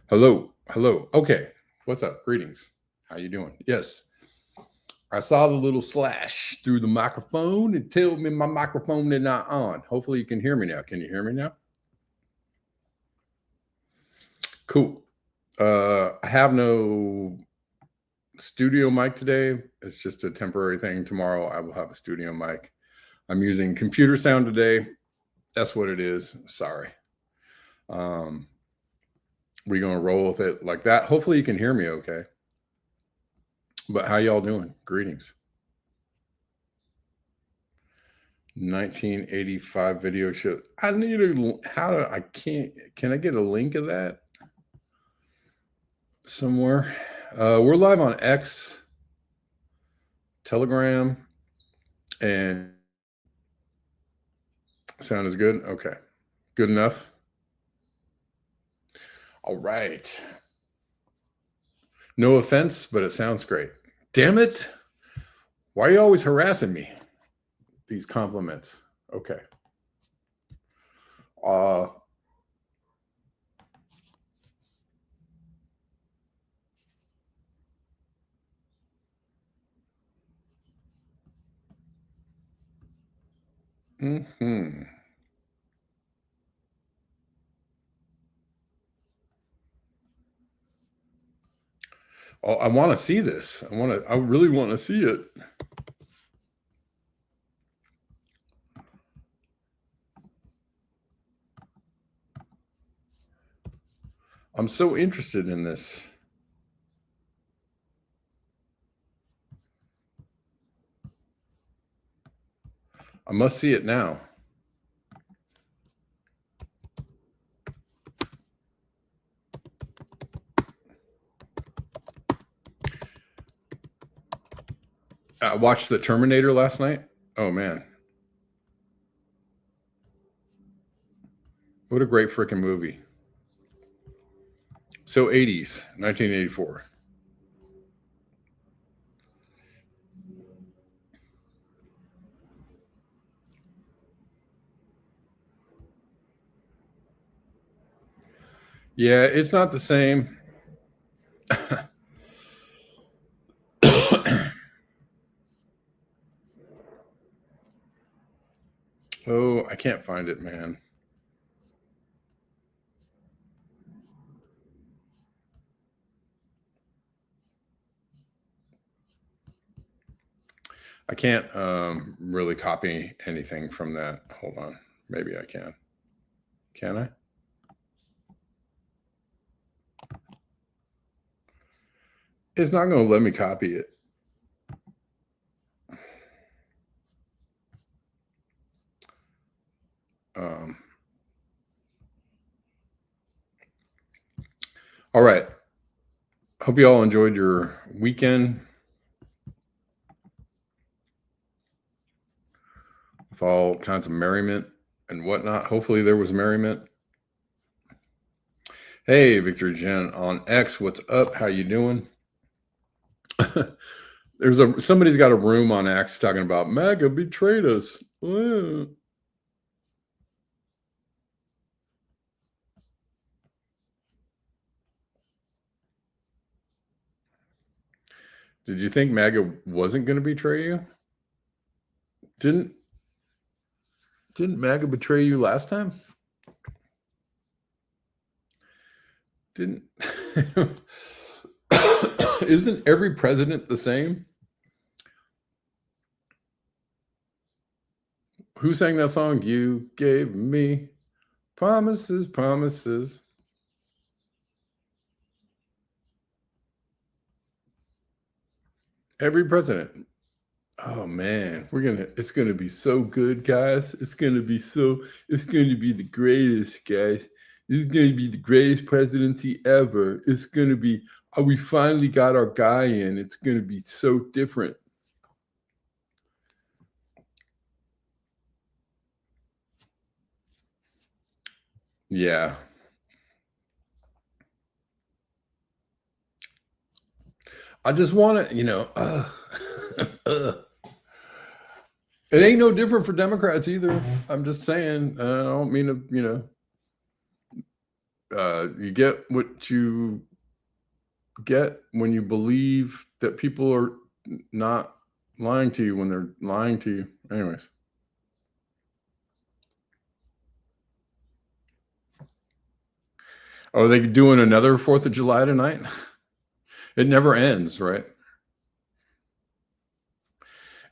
Hello, hello. Okay, what's up? Greetings. How you doing? Yes, I saw the little slash through the microphone and told me my microphone is not on. Hopefully, you can hear me now. Can you hear me now? Cool. I have no studio mic today. It's just a temporary thing. Tomorrow, I will have a studio mic. I'm using computer sound today. That's what it is. Sorry. We're gonna roll with it like that. Hopefully, you can hear me okay. But how y'all doing? Greetings. 1985 video show. I need I can't, can I get a link of that somewhere? We're live on X, Telegram, and sound is good. Okay. Good enough. All right. No offense, but it sounds great. Damn it. Why are you always harassing me? These compliments. Okay. Mm-hmm. Oh, I want to see this. I really want to see it. I'm so interested in this. I must see it now. I watched The Terminator last night. Oh, man. What a great freaking movie. So 80s, 1984. Yeah, it's not the same. Oh, I can't find it, man. I can't really copy anything from that. Hold on. Maybe I can. Can I? It's not going to let me copy it. All right. Hope you all enjoyed your weekend with all kinds of merriment and whatnot. Hopefully there was merriment. Hey, Victor Jen on X, what's up? How you doing? Somebody's got a room on X talking about MAGA betrayed us. Did you think MAGA wasn't going to betray you? Didn't MAGA betray you last time? Didn't Isn't every president the same? Who sang that song? You gave me promises, promises. Every president. Oh man, it's gonna be so good, guys. It's gonna be the greatest, guys. This is gonna be the greatest presidency ever. It's gonna be, we finally got our guy in. It's gonna be so different. Yeah. I just want to, it ain't no different for Democrats either. I'm just saying, I don't mean to, you get what you get when you believe that people are not lying to you when they're lying to you. Anyways. Are they doing another 4th of July tonight? It never ends, right?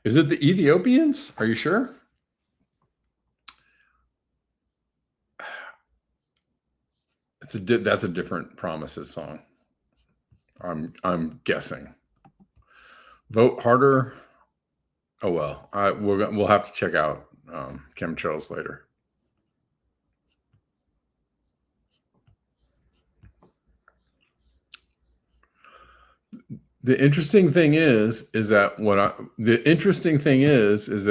Is it the Ethiopians? Are you sure? That's a different Promises song. I'm guessing. Vote harder. Oh well, we'll have to check out chemtrails later. The interesting thing is that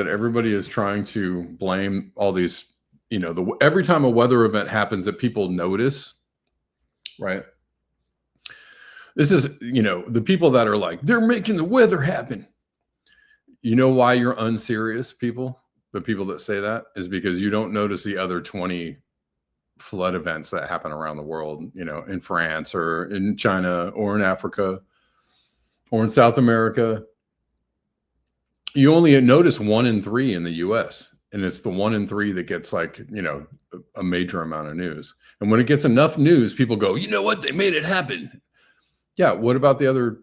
everybody is trying to blame all these, every time a weather event happens that people notice, right? This is, the people that are like, they're making the weather happen. You know why you're unserious, people? The people that say that is because you don't notice the other 20 flood events that happen around the world, in France or in China or in Africa or in South America. You only notice 1 in 3 in the US, and it's the 1 in 3 that gets a major amount of news. And when it gets enough news, people go, you know what? They made it happen. Yeah. What about the other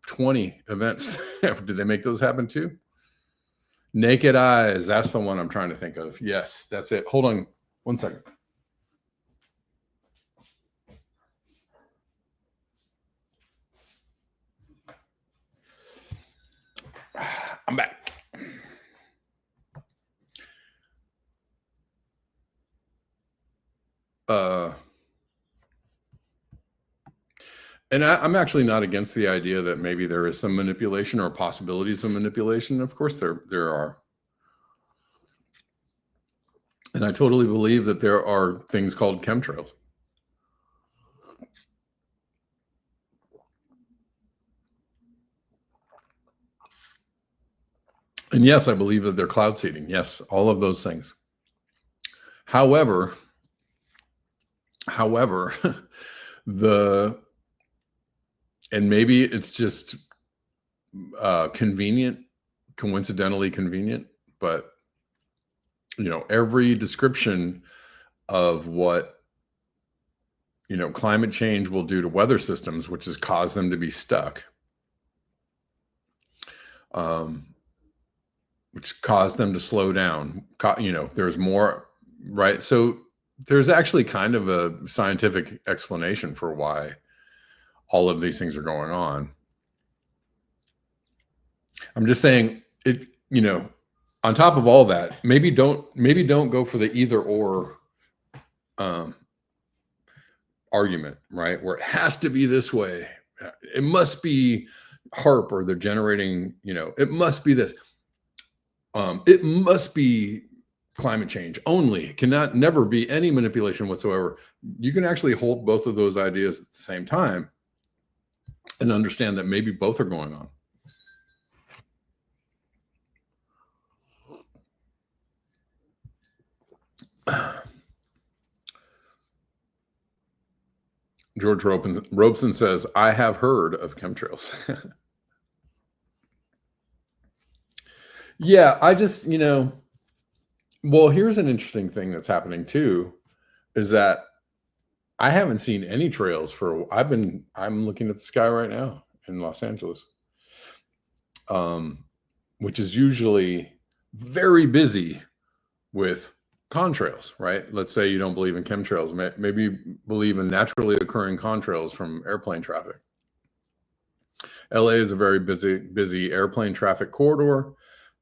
20 events? Did they make those happen too? Naked Eyes. That's the one I'm trying to think of. Yes, that's it. Hold on 1 second. I'm back. And I'm actually not against the idea that maybe there is some manipulation or possibilities of manipulation. Of course, there are. And I totally believe that there are things called chemtrails. And yes, I believe that they're cloud seeding. Yes, all of those things. However, and maybe it's just coincidentally convenient, but every description of what climate change will do to weather systems, which has caused them to be stuck, which caused them to slow down. There's more, right? So there's actually kind of a scientific explanation for why all of these things are going on. I'm just saying it, on top of all that, maybe don't go for the either or argument, right? Where it has to be this way. It must be HARP, or they're generating, it must be this. It must be climate change only. It cannot never be any manipulation whatsoever. You can actually hold both of those ideas at the same time and understand that maybe both are going on. George Robeson says, I have heard of chemtrails. Yeah, I just, well, here's an interesting thing that's happening too, is that I haven't seen any trails I'm looking at the sky right now in Los Angeles, which is usually very busy with contrails, right? Let's say you don't believe in chemtrails, maybe you believe in naturally occurring contrails from airplane traffic. LA is a very busy airplane traffic corridor.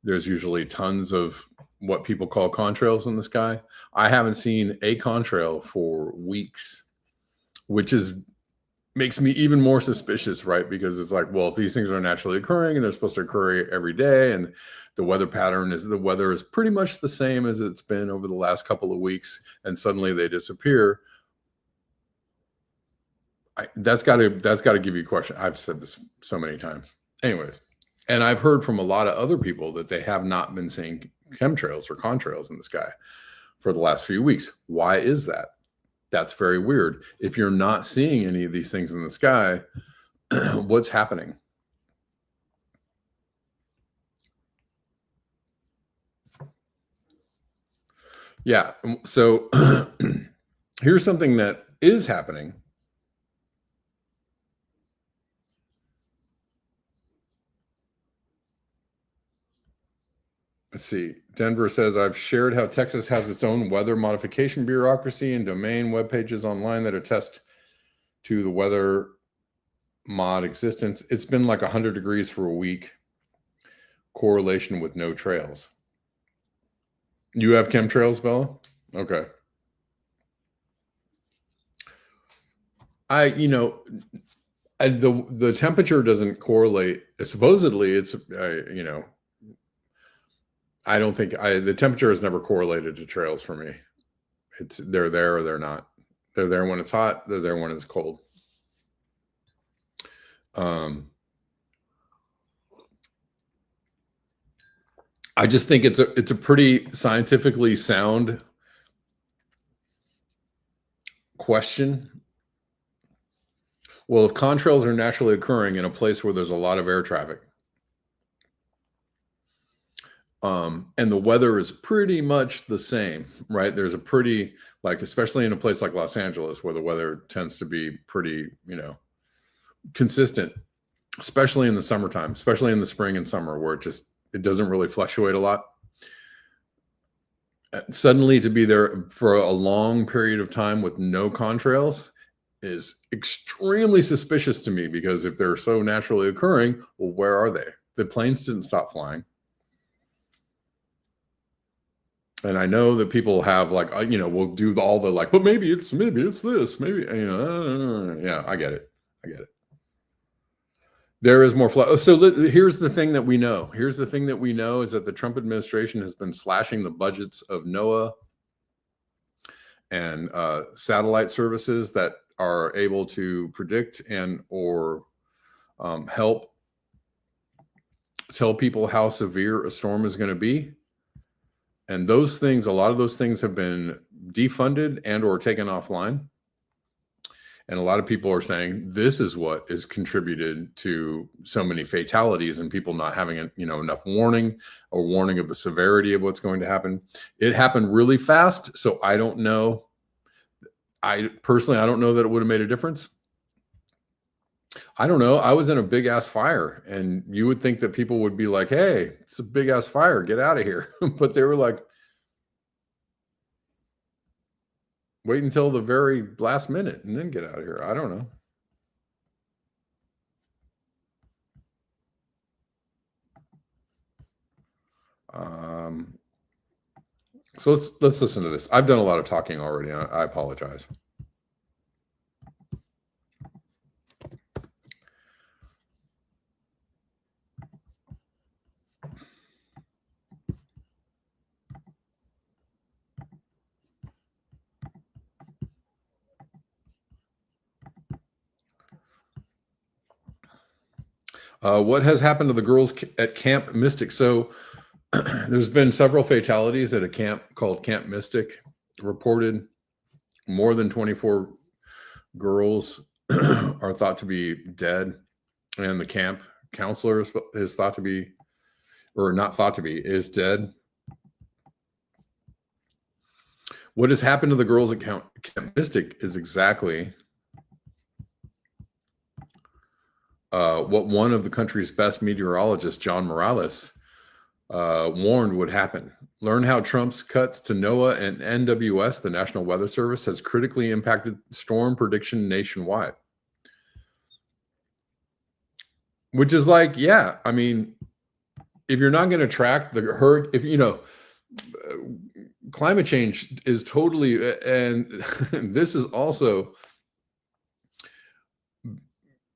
There's usually tons of what people call contrails in the sky. I haven't seen a contrail for weeks, which makes me even more suspicious, right? Because it's like, well, if these things are naturally occurring and they're supposed to occur every day, and the weather is pretty much the same as it's been over the last couple of weeks, and suddenly they disappear, that's got to give you a question. I've said this so many times. Anyways, and I've heard from a lot of other people that they have not been seeing chemtrails or contrails in the sky for the last few weeks. Why is that? That's very weird. If you're not seeing any of these things in the sky, what's happening? Yeah. So here's something that is happening. Let's see. Denver says, I've shared how Texas has its own weather modification bureaucracy and domain web pages online that attest to the weather mod existence. It's been like 100 degrees for a week. Correlation with no trails. You have chemtrails, Bella? Okay. The temperature doesn't correlate. Supposedly, it's I don't think the temperature has never correlated to trails for me. They're there or they're not. They're there when it's hot. They're there when it's cold. I just think it's a pretty scientifically sound question. Well, if contrails are naturally occurring in a place where there's a lot of air traffic, and the weather is pretty much the same, right? There's a pretty, especially in a place like Los Angeles, where the weather tends to be pretty, consistent, especially in the summertime, especially in the spring and summer, where it doesn't really fluctuate a lot. Suddenly to be there for a long period of time with no contrails is extremely suspicious to me, because if they're so naturally occurring, well, where are they? The planes didn't stop flying. And I know that people have we'll do all the but maybe it's this, maybe, yeah, I get it. There is more flow. So here's the thing that we know. Is that the Trump administration has been slashing the budgets of NOAA and satellite services that are able to predict and or help tell people how severe a storm is going to be. And those things, a lot of those things have been defunded and or taken offline. And a lot of people are saying this is what is contributed to so many fatalities and people not having enough warning of the severity of what's going to happen. It happened really fast, so I don't know. I don't know that it would have made a difference. I don't know. I was in a big ass fire, and you would think that people would be like, "Hey, it's a big ass fire. Get out of here." But they were like, "Wait until the very last minute and then get out of here." I don't know. Um, so let's listen to this. I've done a lot of talking already. I apologize. What has happened to the girls at Camp Mystic? So there's been several fatalities at a camp called Camp Mystic. Reported more than 24 girls are thought to be dead, and the camp counselor is thought to be, or not thought to be, is dead. What has happened to the girls at Camp Mystic is exactly what one of the country's best meteorologists, John Morales, warned would happen. Learn how Trump's cuts to NOAA and NWS, the National Weather Service, has critically impacted storm prediction nationwide. Which is like, yeah, I mean, if you're not going to track the herd, if you know, climate change is totally, and this is also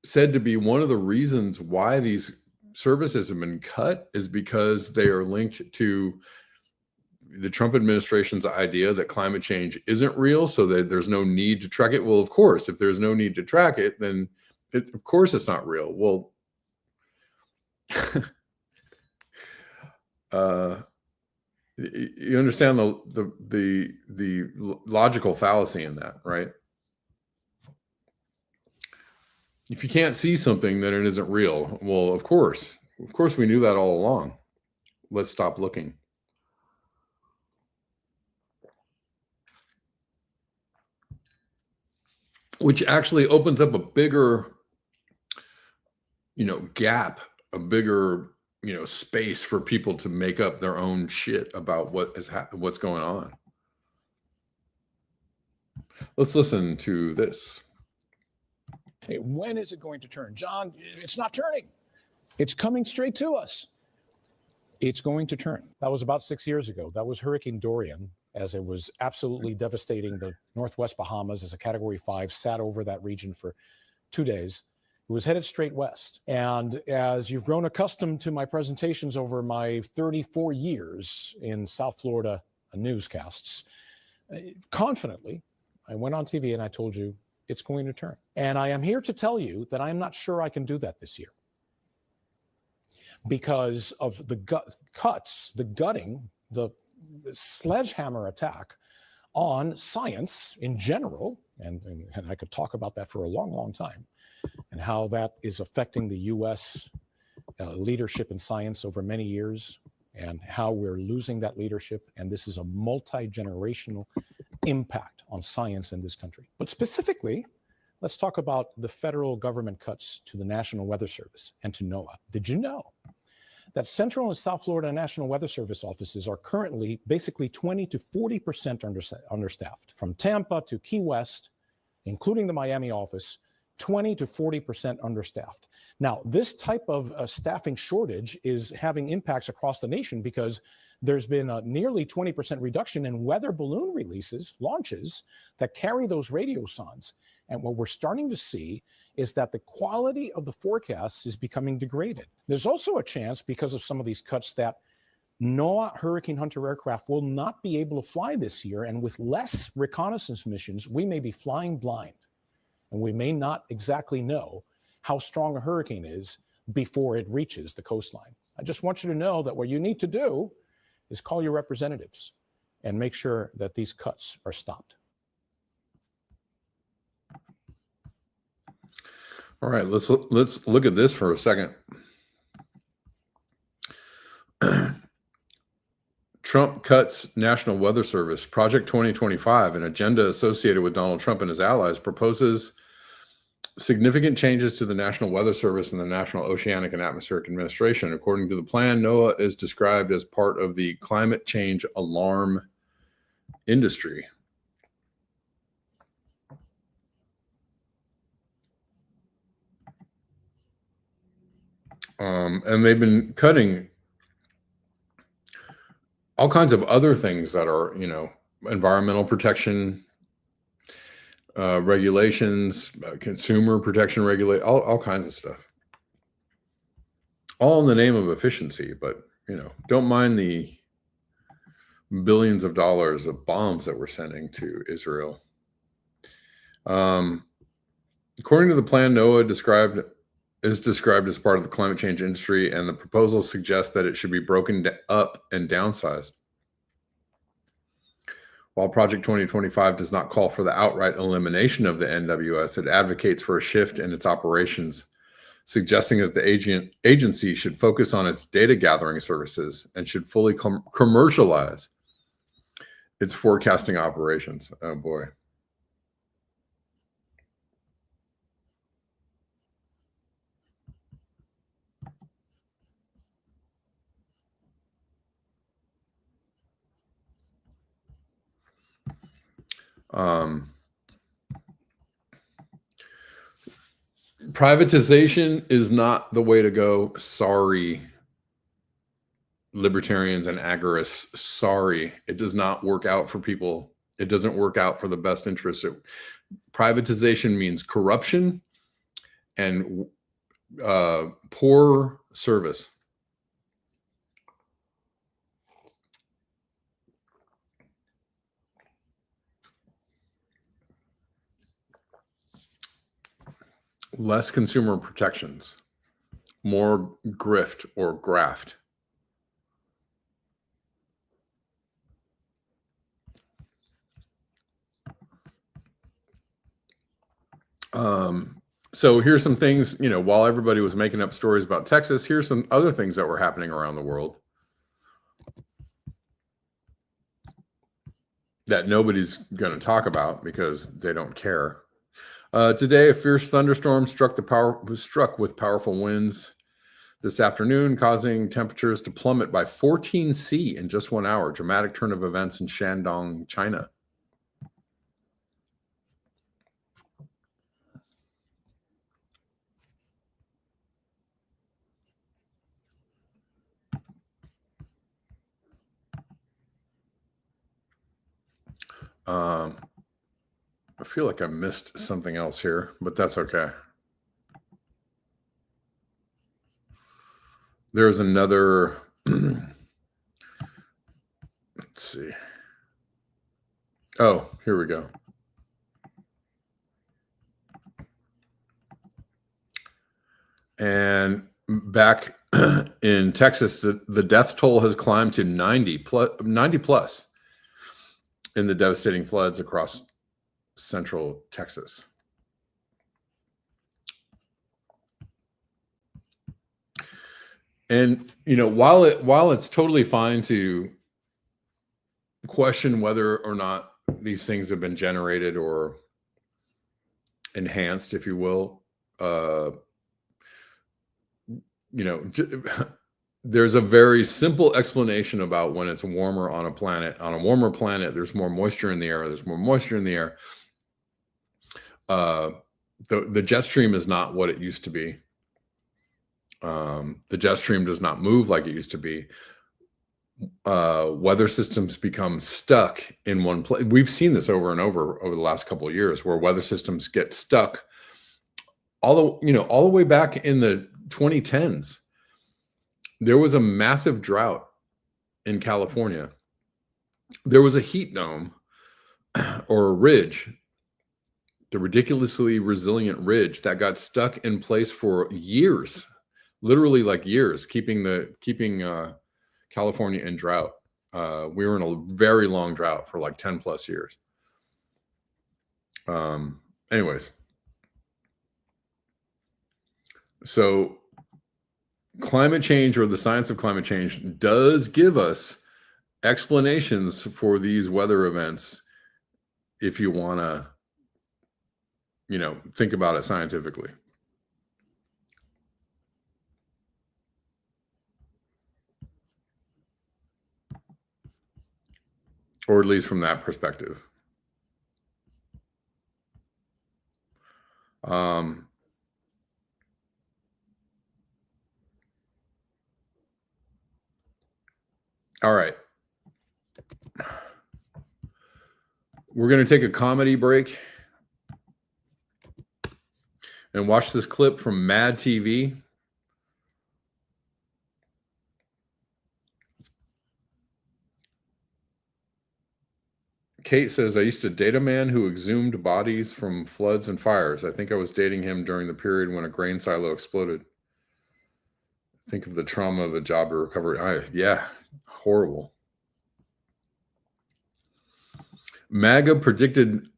said to be one of the reasons why these services have been cut, is because they are linked to the Trump administration's idea that climate change isn't real, so that there's no need to track it. Well, of course, if there's no need to track it, then of course it's not real. Well, you understand the logical fallacy in that, right? If you can't see something, then it isn't real. Well, of course we knew that all along. Let's stop looking. Which actually opens up a bigger, gap, a bigger, space for people to make up their own shit about what's going on. Let's listen to this. Hey, when is it going to turn? John, it's not turning. It's coming straight to us. It's going to turn. That was about 6 years ago. That was Hurricane Dorian, as it was absolutely devastating the Northwest Bahamas as a Category 5, sat over that region for 2 days. It was headed straight west. And as you've grown accustomed to my presentations over my 34 years in South Florida newscasts, confidently, I went on TV and I told you it's going to turn. And I am here to tell you that I'm not sure I can do that this year, because of the cuts, the gutting, the sledgehammer attack on science in general, and I could talk about that for a long, long time, and how that is affecting the U.S. Leadership in science over many years, and how we're losing that leadership. And this is a multi-generational impact on science in this country. But specifically, let's talk about the federal government cuts to the National Weather Service and to NOAA. Did you know that Central and South Florida National Weather Service offices are currently basically 20 to 40% understaffed? From Tampa to Key West, including the Miami office, 20 to 40% understaffed. Now, this type of staffing shortage is having impacts across the nation, because there's been a nearly 20% reduction in weather balloon launches that carry those radio sondes. And what we're starting to see is that the quality of the forecasts is becoming degraded. There's also a chance, because of some of these cuts, that NOAA Hurricane Hunter aircraft will not be able to fly this year. And with less reconnaissance missions, we may be flying blind. And we may not exactly know how strong a hurricane is before it reaches the coastline. I just want you to know that what you need to do is call your representatives and make sure that these cuts are stopped. All right, let's look at this for a second. Trump cuts National Weather Service. Project 2025, an agenda associated with Donald Trump and his allies, proposes significant changes to the National Weather Service and the National Oceanic and Atmospheric Administration. According to the plan, NOAA is described as part of the climate change alarm industry. And they've been cutting all kinds of other things that are, environmental protection regulations, consumer protection all kinds of stuff. All in the name of efficiency, but, don't mind the billions of dollars of bombs that we're sending to Israel. According to the plan, NOAA is described as part of the climate change industry, and the proposal suggests that it should be broken up and downsized. While Project 2025 does not call for the outright elimination of the NWS, it advocates for a shift in its operations, suggesting that the agency should focus on its data gathering services and should fully commercialize its forecasting operations. Oh boy. Privatization is not the way to go. Sorry, libertarians and agorists. Sorry, it does not work out for people. It doesn't work out for the best interest. Privatization means corruption and poor service. Less consumer protections, more grift or graft. So here's some things, while everybody was making up stories about Texas, here's some other things that were happening around the world that nobody's going to talk about because they don't care. Today, a fierce thunderstorm struck with powerful winds this afternoon, causing temperatures to plummet by 14 C in just 1 hour. Dramatic turn of events in Shandong, China. I feel like I missed something else here, but that's okay. There's another, let's see. Oh, here we go. And back in Texas, the death toll has climbed to 90 plus in the devastating floods across central Texas. And while it's totally fine to question whether or not these things have been generated or enhanced, if you will, there's a very simple explanation about when it's warmer on a planet. On a warmer planet, there's more moisture in the air. There's more moisture in the air. The jet stream is not what it used to be. The jet stream does not move like it used to be. Weather systems become stuck in one place. We've seen this over and over the last couple of years, where weather systems get stuck all the way back in the 2010s. There was a massive drought in California. There was a heat dome or a ridge, the ridiculously resilient ridge, that got stuck in place for years, literally like years, keeping California in drought. We were in a very long drought for like 10 plus years. Anyways, so climate change, or the science of climate change, does give us explanations for these weather events if you want to think about it scientifically. Or at least from that perspective. All right. We're going to take a comedy break and watch this clip from Mad TV. Kate says, I used to date a man who exhumed bodies from floods and fires. I think I was dating him during the period when a grain silo exploded. Think of the trauma of a job recovery. Yeah, horrible. Mad TV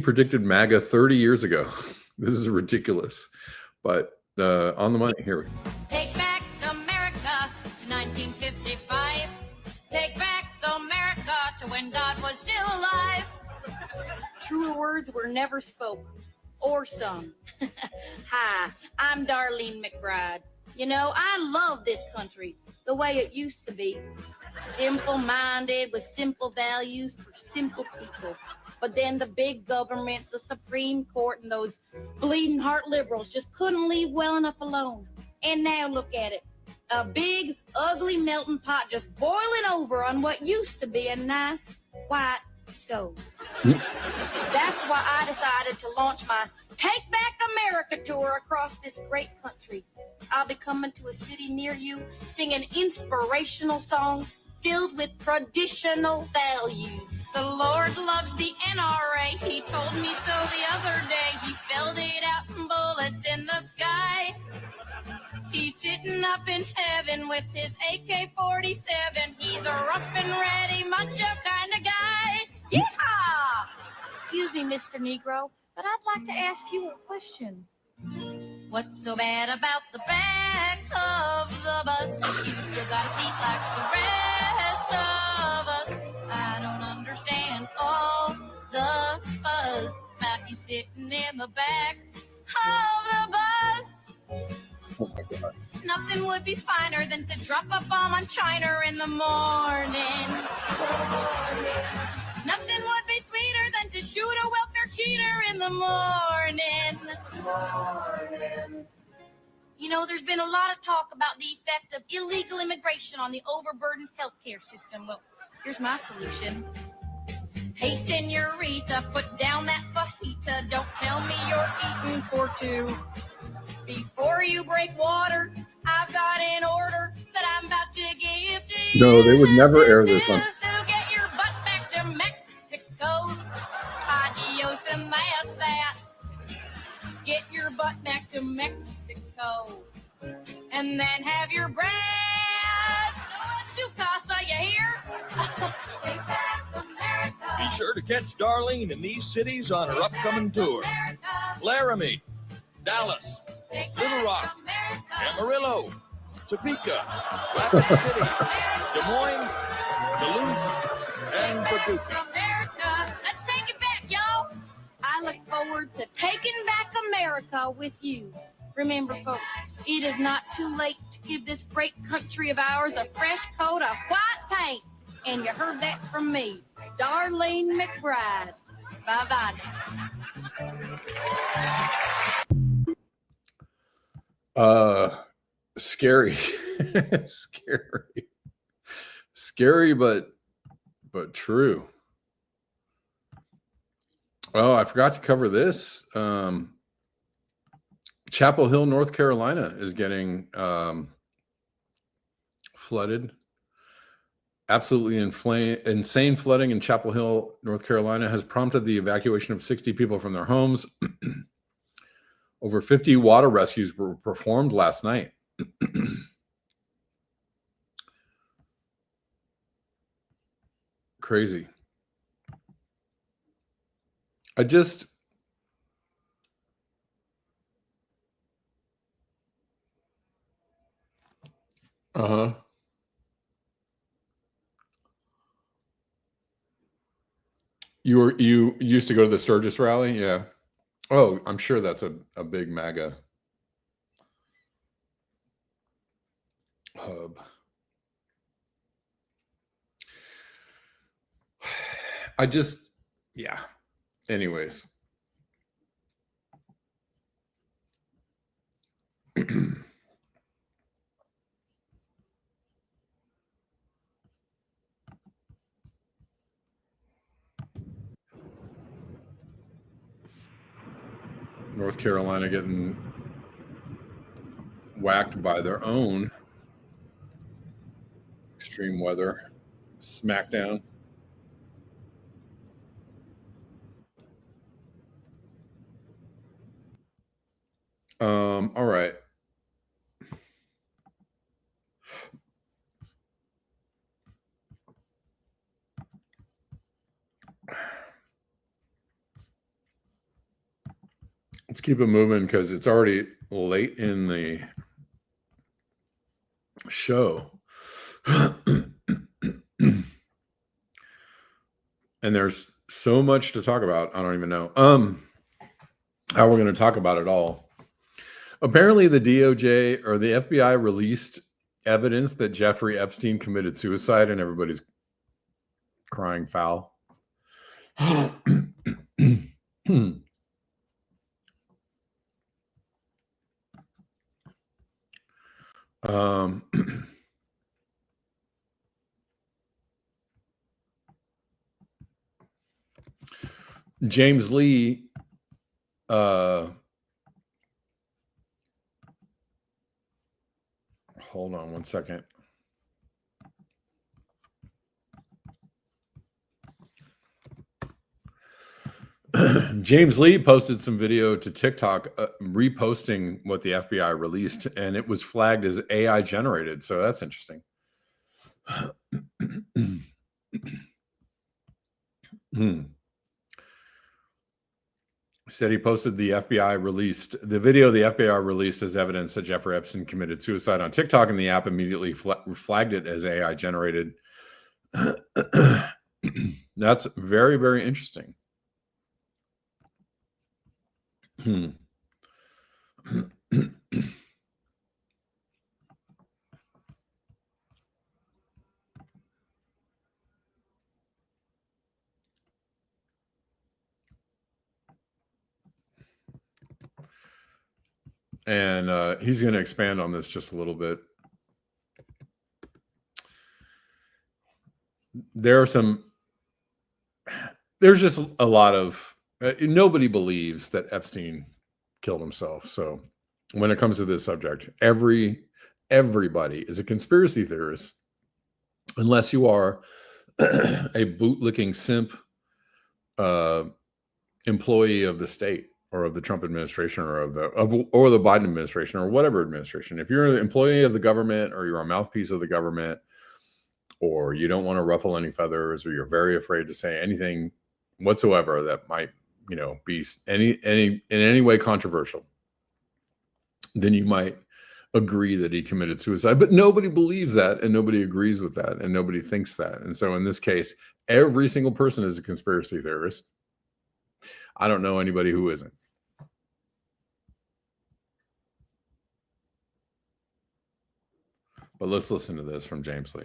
predicted MAGA 30 years ago. This is ridiculous. But on the money, here we go. Take back America to 1955. Take back America to when God was still alive. Truer words were never spoke or sung. Hi, I'm Darlene McBride. I love this country the way it used to be. Simple-minded with simple values for simple people. But then the big government, the Supreme Court, and those bleeding heart liberals just couldn't leave well enough alone. And now look at it. A big, ugly melting pot just boiling over on what used to be a nice, white stove. That's why I decided to launch my Take Back America tour across this great country. I'll be coming to a city near you, singing inspirational songs filled with traditional values. The Lord loves the NRA. He told me so the other day. He spelled it out in bullets in the sky. He's sitting up in heaven with his AK-47. He's a rough and ready, macho kind of guy. Yeehaw! Excuse me, Mr. Negro, but I'd like to ask you a question. What's so bad about the back of the bus? If you still got a seat like the rest of us, I don't understand all the fuss about you sitting in the back of the bus. Oh my God. Nothing would be finer than to drop a bomb on China in the morning. Nothing would be sweeter than to shoot a welfare cheater in the morning. There's been a lot of talk about the effect of illegal immigration on the overburdened healthcare system. Well, here's my solution. Hey, senorita, put down that fajita. Don't tell me you're eating for two. Before you break water, I've got an order that I'm about to give to you. No, they would never air this on. Get your butt back to Mexico. Adios, and that's that. Get your butt back to Mexico. And then have your bread. Su casa, you hear? Take back America. Be sure to catch Darlene in these cities on her upcoming tour. Laramie, Dallas, Little Rock, Amarillo, Topeka, Rapid City, Des Moines, Duluth, and Paducah. Let's take it back, y'all. I look forward to taking back America with you. Remember, folks, it is not too late to give this great country of ours a fresh coat of white paint. And you heard that from me, Darlene McBride. Bye-bye. Scary. Scary, but true. Oh, I forgot to cover this. Chapel Hill, North Carolina is getting flooded. Absolutely insane flooding in Chapel Hill, North Carolina has prompted the evacuation of 60 people from their homes. Over 50 water rescues were performed last night. Crazy. Uh-huh. You used to go to the Sturgis rally? Yeah. Oh, I'm sure that's a big MAGA hub. Yeah. Anyways. North Carolina getting whacked by their own extreme weather smackdown. All right. Let's keep it moving because it's already late in the show. And there's so much to talk about. I don't even know how we're going to talk about it all. Apparently the DOJ or the FBI released evidence that Jeffrey Epstein committed suicide, and everybody's crying foul. James Lee hold on one second. James Lee posted some video to TikTok reposting what the FBI released, and it was flagged as AI generated. So that's interesting. Said he posted the video the FBI released as evidence that Jeffrey Epstein committed suicide on TikTok, and the app immediately flagged it as AI generated. That's very, very interesting. And he's going to expand on this just a little bit. There's just a lot of nobody believes that Epstein killed himself. So when it comes to this subject, everybody is a conspiracy theorist, unless you are a bootlicking simp employee of the state or of the Trump administration or the Biden administration or whatever administration. If you're an employee of the government or you're a mouthpiece of the government, or you don't want to ruffle any feathers, or you're very afraid to say anything whatsoever that might, be in any way controversial, then you might agree that he committed suicide. But nobody believes that, and nobody agrees with that, and nobody thinks that. And so in this case, every single person is a conspiracy theorist. I don't know anybody who isn't. But let's listen to this from James Lee.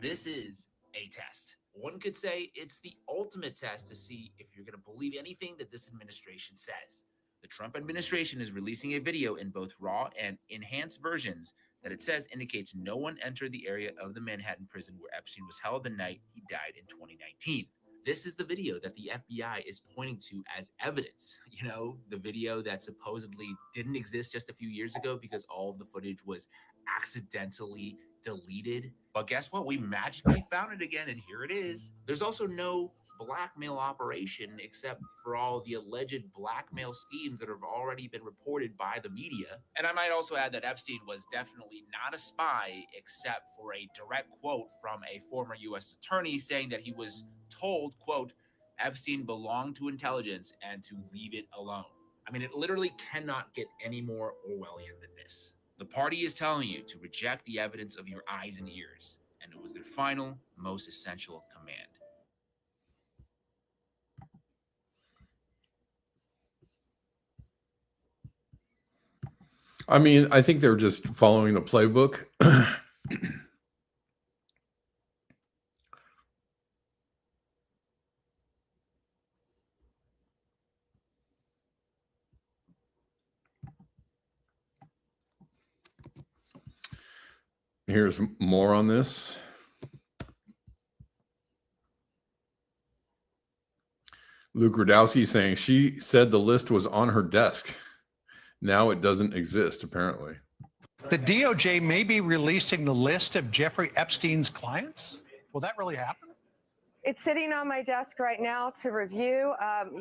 This is a test. One could say it's the ultimate test to see if you're going to believe anything that this administration says. The Trump administration is releasing a video in both raw and enhanced versions that it says indicates no one entered the area of the Manhattan prison where Epstein was held the night he died in 2019. This is the video that the FBI is pointing to as evidence. The video that supposedly didn't exist just a few years ago because all of the footage was accidentally deleted. But guess what? We magically found it again, and here it is. There's also no blackmail operation except for all the alleged blackmail schemes that have already been reported by the media. And I might also add that Epstein was definitely not a spy, except for a direct quote from a former U.S. attorney saying that he was told, quote, Epstein belonged to intelligence and to leave it alone. I mean, it literally cannot get any more Orwellian than this. The party is telling you to reject the evidence of your eyes and ears, and it was their final, most essential command. I mean, I think they're just following the playbook. Here's more on this. Luke Radowski saying she said the list was on her desk. Now it doesn't exist, apparently. The DOJ may be releasing the list of Jeffrey Epstein's clients. Will that really happen? It's sitting on my desk right now to review.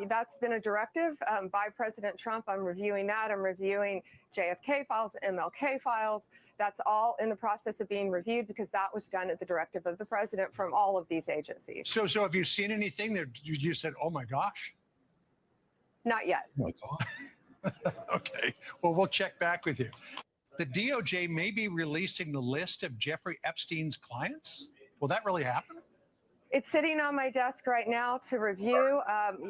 That's been a directive by President Trump. I'm reviewing that. I'm reviewing JFK files, MLK files. That's all in the process of being reviewed because that was done at the directive of the president from all of these agencies. So have you seen anything that you said, oh my gosh? Not yet. Oh my God. Okay. Well, we'll check back with you. The DOJ may be releasing the list of Jeffrey Epstein's clients. Will that really happen? It's sitting on my desk right now to review.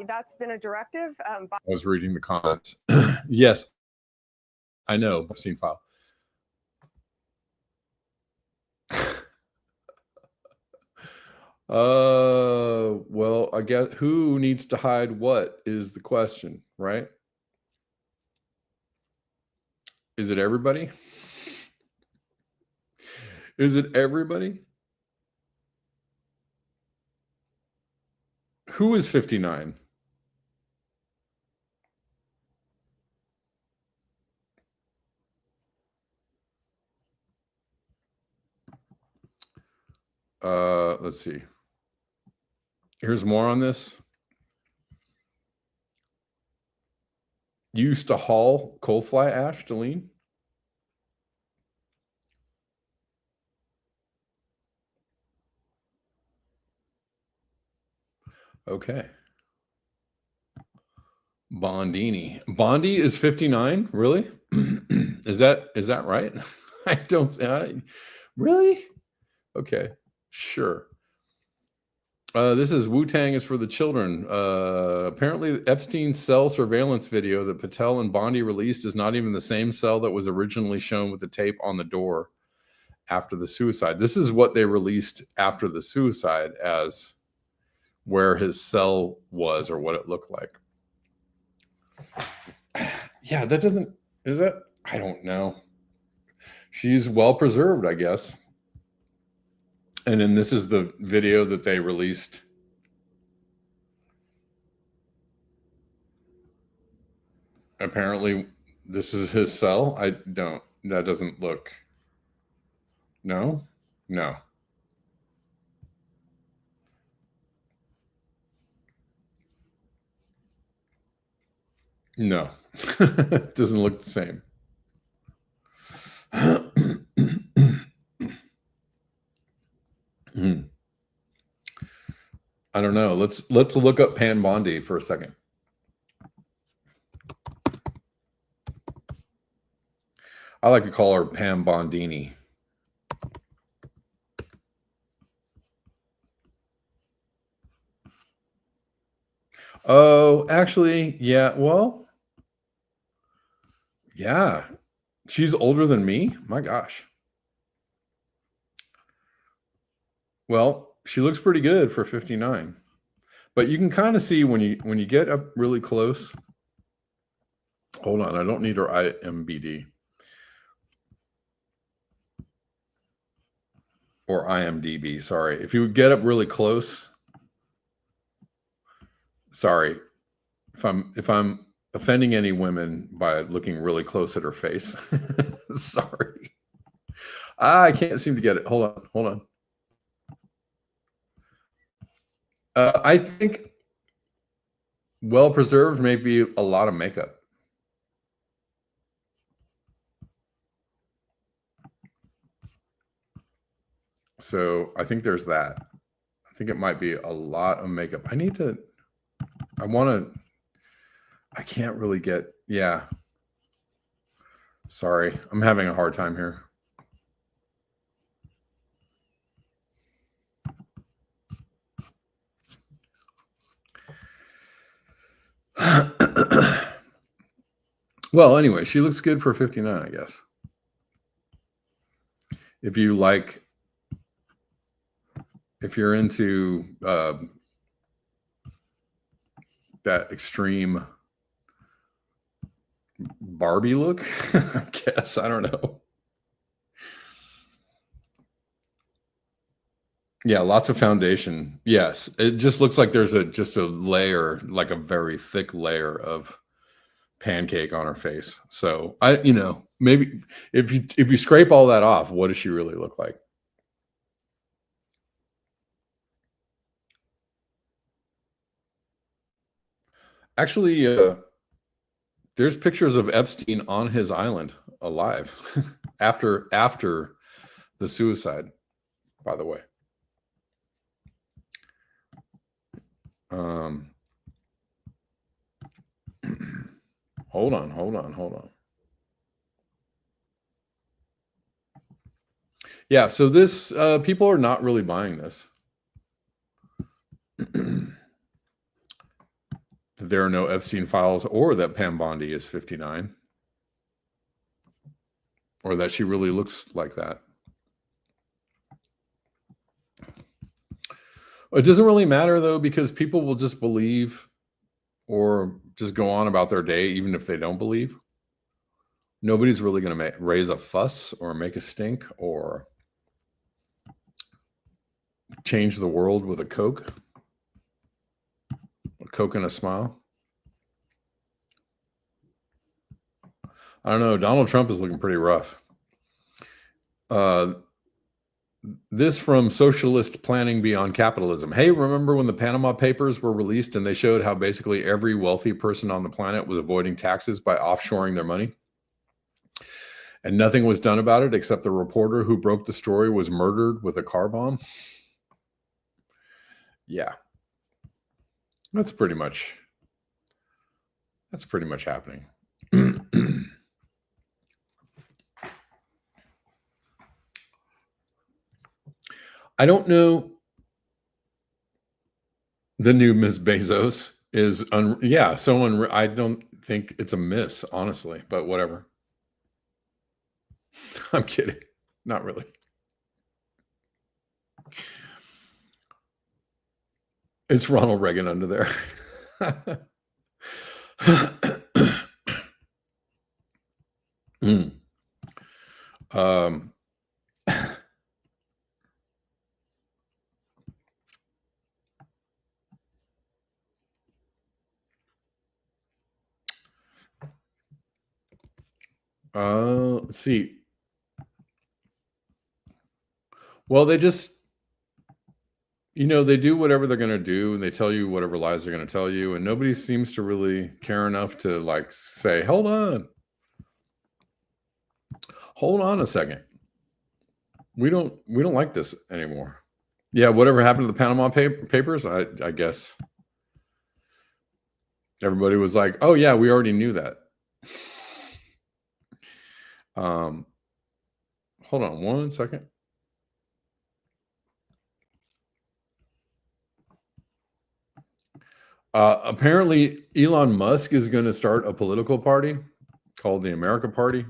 That's been a directive. I was reading the comments. Yes, I know. Epstein file. Well, I guess who needs to hide what is the question, right? Is it everybody? Is it everybody? Who is 59? Let's see. Here's more on this. You used to haul coal fly ash, Delene? Okay. Bondini. Bondi is 59? Really? Is that right? I don't really? Okay. Sure. This is Wu-Tang is for the children. Apparently Epstein's cell surveillance video that Patel and Bondi released is not even the same cell that was originally shown with the tape on the door after the suicide. This is what they released after the suicide as where his cell was or what it looked like. Yeah, that doesn't, is that? I don't know. She's well preserved, I guess. And then this is the video that they released. Apparently, this is his cell. That doesn't look. No. No. It doesn't look the same. I don't know. Let's look up Pan Bondi for a second. I like to call her Pam Bondini. Oh, actually, yeah. Well, yeah. She's older than me. My gosh. Well, she looks pretty good for 59. But you can kind of see when you get up really close. Hold on, I don't need her IMBD. Or IMDb, sorry. If you would get up really close. Sorry. If I'm offending any women by looking really close at her face. Sorry. I can't seem to get it. Hold on. I think well preserved may be a lot of makeup. So I think there's that. I think it might be a lot of makeup. I can't really get, yeah. Sorry, I'm having a hard time here. Well, anyway, she looks good for 59, I guess. If you're into that extreme Barbie look, I guess. I don't know. Yeah, lots of foundation. Yes, it just looks like there's just a layer, like a very thick layer of pancake on her face. So maybe if you scrape all that off, what does she really look like? Actually, there's pictures of Epstein on his island alive after the suicide, by the way. Hold on. Yeah, so this people are not really buying this. There are no Epstein files, or that Pam Bondi is 59, or that she really looks like that. It doesn't really matter, though, because people will just believe or just go on about their day, even if they don't believe. Nobody's really going to raise a fuss or make a stink or change the world with a Coke and a smile. I don't know. Donald Trump is looking pretty rough. This from Socialist Planning Beyond Capitalism. Hey, remember when the Panama Papers were released and they showed how basically every wealthy person on the planet was avoiding taxes by offshoring their money? And nothing was done about it except the reporter who broke the story was murdered with a car bomb. Yeah. That's pretty much happening. I don't know. The new Ms. Bezos is I don't think it's a miss, honestly, but whatever. I'm kidding. Not really. It's Ronald Reagan under there. Let's see. Well, they just, they do whatever they're going to do, and they tell you whatever lies they're going to tell you, and nobody seems to really care enough to say, hold on a second. We don't like this anymore. Yeah, whatever happened to the Panama Papers, I guess everybody was like, oh yeah, we already knew that. Hold on one second. Apparently, Elon Musk is going to start a political party called the America Party.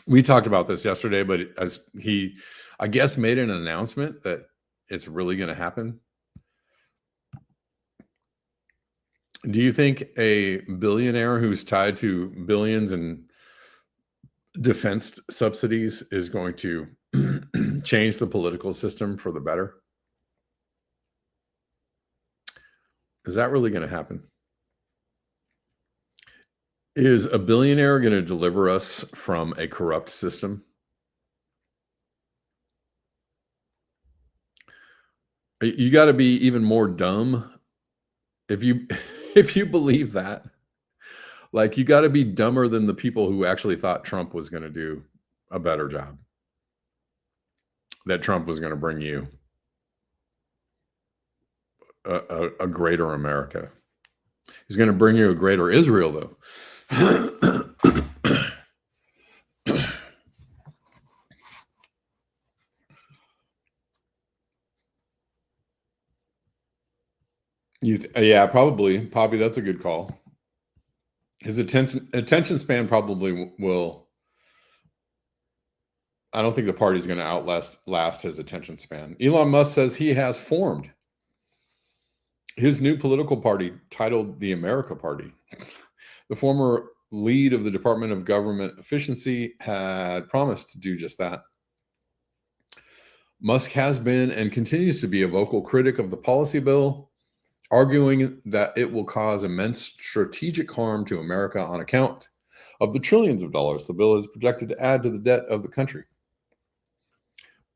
We talked about this yesterday, but as he, I guess, made an announcement that it's really going to happen. Do you think a billionaire who's tied to billions in defense subsidies is going to change the political system for the better? Is that really going to happen? Is a billionaire going to deliver us from a corrupt system? You got to be even more dumb if you believe that. You got to be dumber than the people who actually thought Trump was going to do a better job. That Trump was going to bring you a greater America. He's going to bring you a greater Israel, though. Yeah, probably. Poppy, that's a good call. His attention span probably will. I don't think the party is going to outlast his attention span. Elon Musk says he has formed his new political party titled the America Party. The former lead of the Department of Government Efficiency had promised to do just that. Musk has been and continues to be a vocal critic of the policy bill, arguing that it will cause immense strategic harm to America on account of the trillions of dollars the bill is projected to add to the debt of the country.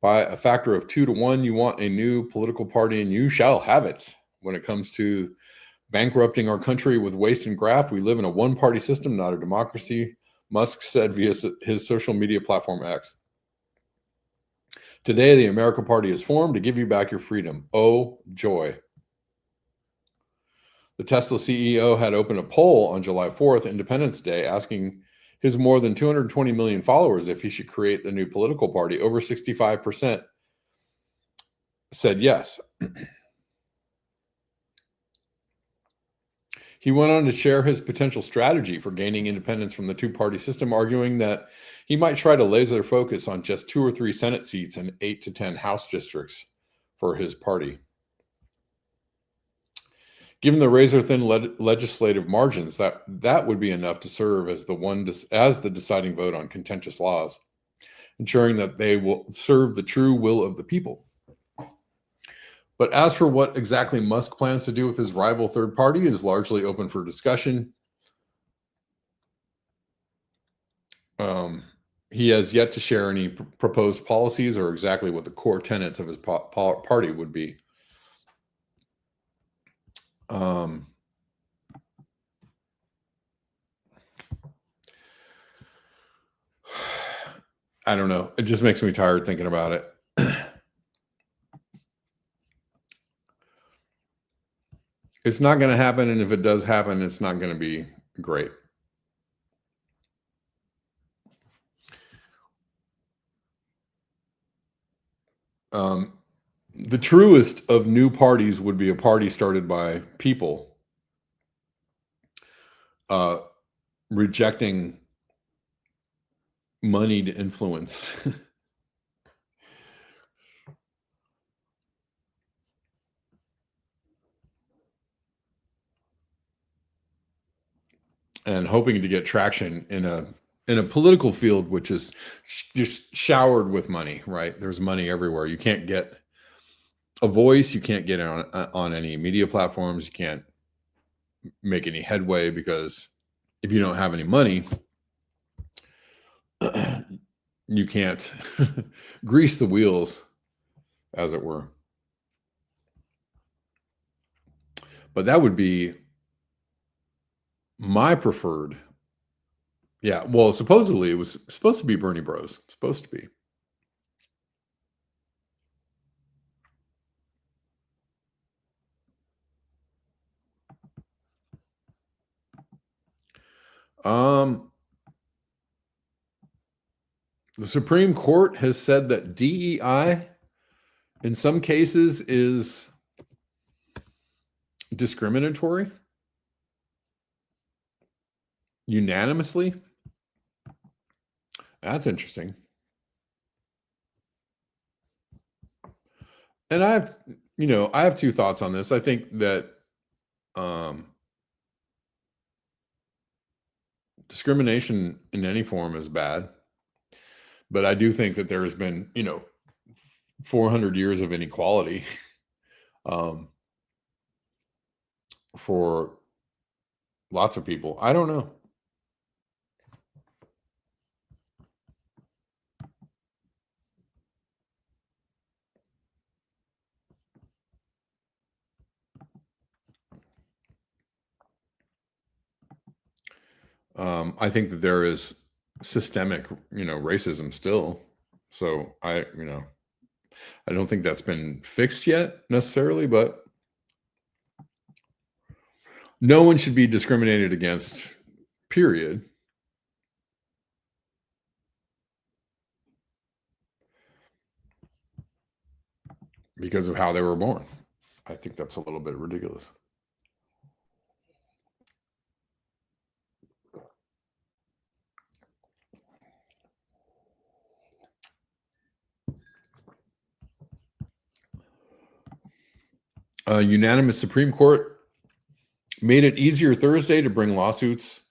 By a factor of 2 to 1, you want a new political party and you shall have it. When it comes to bankrupting our country with waste and graft, we live in a one-party system, not a democracy, Musk said via his social media platform X. Today, the America Party is formed to give you back your freedom. Oh, joy. The Tesla CEO had opened a poll on July 4th, Independence Day, asking his more than 220 million followers if he should create the new political party. Over 65% said yes. He went on to share his potential strategy for gaining independence from the two-party system, arguing that he might try to laser focus on just 2 or 3 Senate seats and 8 to 10 House districts for his party. Given the razor-thin legislative margins, that would be enough to serve as the deciding vote on contentious laws, ensuring that they will serve the true will of the people. But as for what exactly Musk plans to do with his rival third party is largely open for discussion. He has yet to share any proposed policies or exactly what the core tenets of his party would be. I don't know. It just makes me tired thinking about it. It's not going to happen, and if it does happen, it's not going to be great. The truest of new parties would be a party started by people rejecting moneyed influence. And hoping to get traction in a political field which is just showered with money, right? There's money everywhere. You can't get a voice, you can't get on any media platforms, you can't make any headway because if you don't have any money, you can't grease the wheels, as it were. But that would be my preferred. Yeah, well, supposedly it was supposed to be Bernie Bros. Supposed to be. The Supreme Court has said that DEI in some cases is discriminatory unanimously. That's interesting. And I have 2 thoughts on this. I think that discrimination in any form is bad. But I do think that there has been, 400 years of inequality for lots of people. I don't know. I think that there is systemic, racism still. So I don't think that's been fixed yet necessarily, but no one should be discriminated against, period. Because of how they were born. I think that's a little bit ridiculous. A unanimous Supreme Court made it easier Thursday to bring lawsuits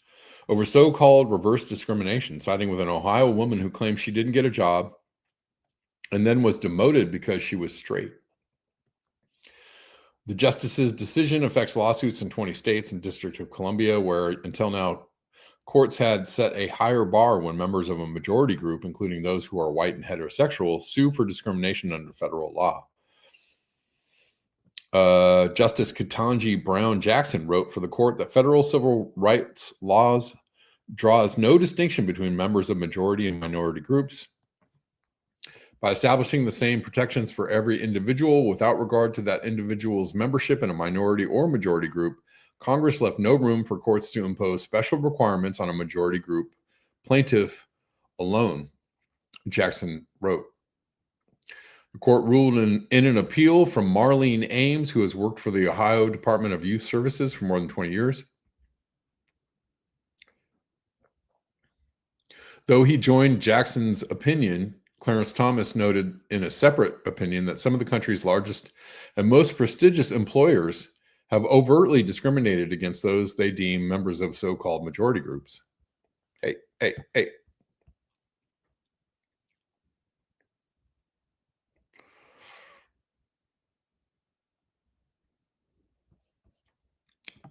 over so-called reverse discrimination, siding with an Ohio woman who claimed she didn't get a job and then was demoted because she was straight. The justice's decision affects lawsuits in 20 states and District of Columbia, where until now, courts had set a higher bar when members of a majority group, including those who are white and heterosexual, sue for discrimination under federal law. Justice Ketanji Brown Jackson wrote for the court that federal civil rights laws draws no distinction between members of majority and minority groups. By establishing the same protections for every individual without regard to that individual's membership in a minority or majority group, Congress left no room for courts to impose special requirements on a majority group plaintiff alone, Jackson wrote. The court ruled in an appeal from Marlene Ames, who has worked for the Ohio Department of Youth Services for more than 20 years. Though he joined Jackson's opinion, Clarence Thomas noted in a separate opinion that some of the country's largest and most prestigious employers have overtly discriminated against those they deem members of so-called majority groups. Hey.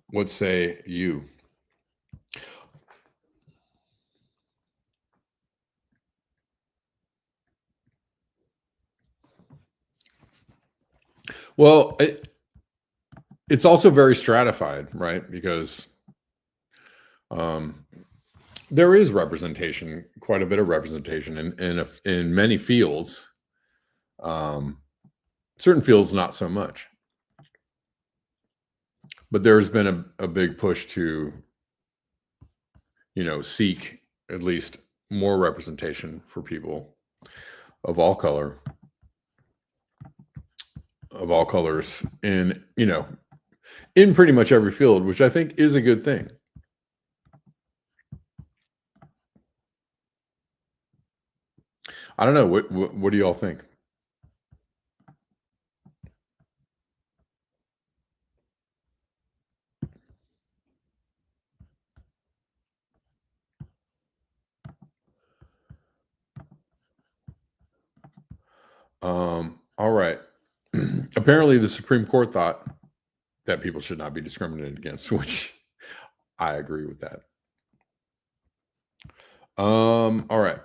What say you? Well, it's also very stratified, right? Because there is representation, quite a bit of representation in many fields. Certain fields, not so much. But there's been a big push to, seek at least more representation for people of all colors in pretty much every field, which I think is a good thing. I don't know. What do y'all think? All right. Apparently the Supreme Court thought that people should not be discriminated against, which I agree with that. All right.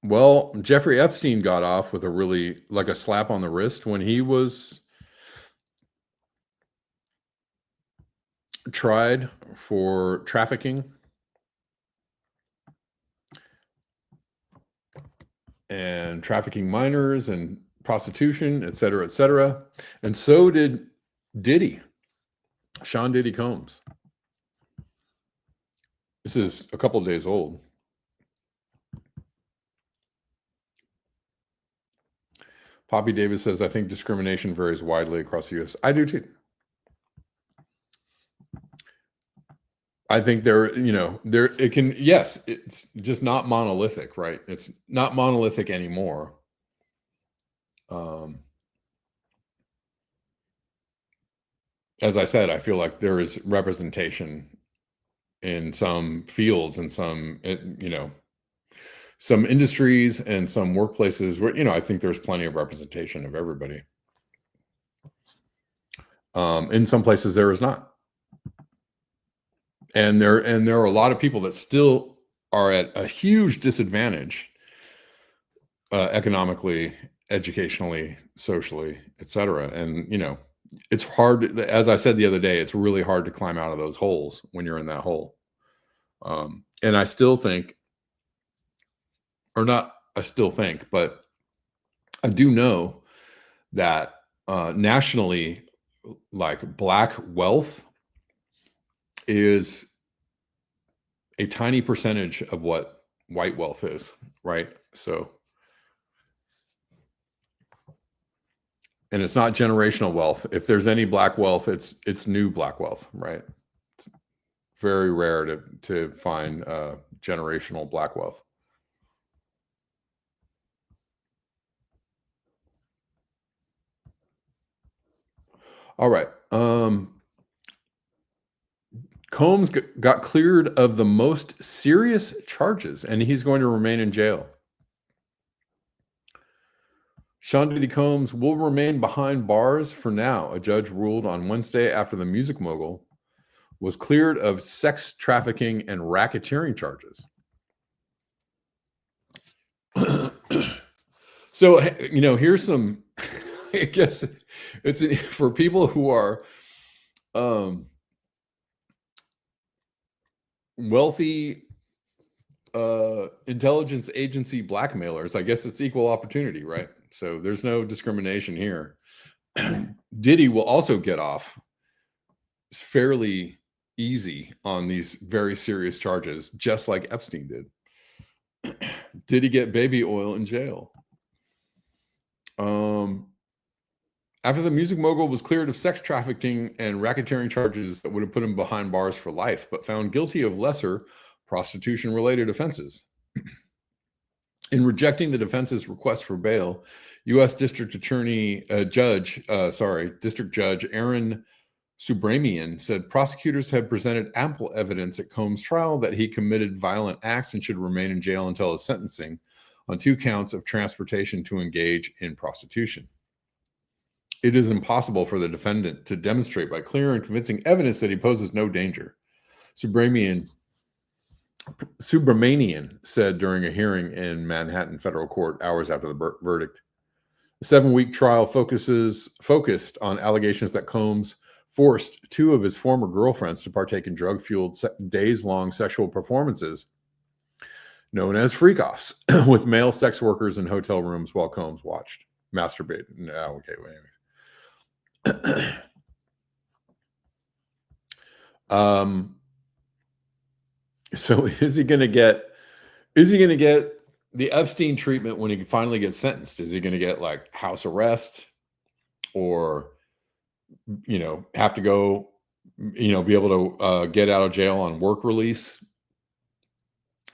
Well, Jeffrey Epstein got off with a slap on the wrist when he was tried for trafficking and trafficking minors and prostitution, et cetera, et cetera. And so did Sean Diddy Combs. This is a couple of days old. Poppy Davis says, I think discrimination varies widely across the U.S. I do too. I think it's just not monolithic, right? It's not monolithic anymore. As I said, I feel like there is representation in some fields and some industries and some workplaces where, I think there's plenty of representation of everybody. In some places there is not. And there are a lot of people that still are at a huge disadvantage, economically, educationally, socially, et cetera. And, it's hard, as I said the other day, it's really hard to climb out of those holes when you're in that hole. And I still think, but I do know that nationally, like Black wealth is a tiny percentage of what white wealth is, right? So, and it's not generational wealth. If there's any Black wealth, it's new Black wealth, right? It's very rare to find generational Black wealth. All right. Combs got cleared of the most serious charges, and he's going to remain in jail. Sean Diddy Combs will remain behind bars for now, a judge ruled on Wednesday after the music mogul was cleared of sex trafficking and racketeering charges. So, here's some, I guess it's for people who are wealthy intelligence agency blackmailers. I guess it's equal opportunity, right? So there's no discrimination here. Diddy will also get off fairly easy on these very serious charges, just like Epstein did. Did he get baby oil in jail? After the music mogul was cleared of sex trafficking and racketeering charges that would have put him behind bars for life, but found guilty of lesser prostitution-related offenses. In rejecting the defense's request for bail, U.S. District Judge Aaron Subramanian said prosecutors had presented ample evidence at Combs' trial that he committed violent acts and should remain in jail until his sentencing on 2 counts of transportation to engage in prostitution. It is impossible for the defendant to demonstrate by clear and convincing evidence that he poses no danger, Subramanian said during a hearing in Manhattan federal court hours after the verdict. The 7-week trial focused on allegations that Combs forced 2 of his former girlfriends to partake in drug-fueled days-long sexual performances known as freak-offs with male sex workers in hotel rooms while Combs watched. Masturbated. No, okay, wait. So is he going to get the Epstein treatment when he finally gets sentenced? Is he going to get like house arrest, or have to go, be able to get out of jail on work release?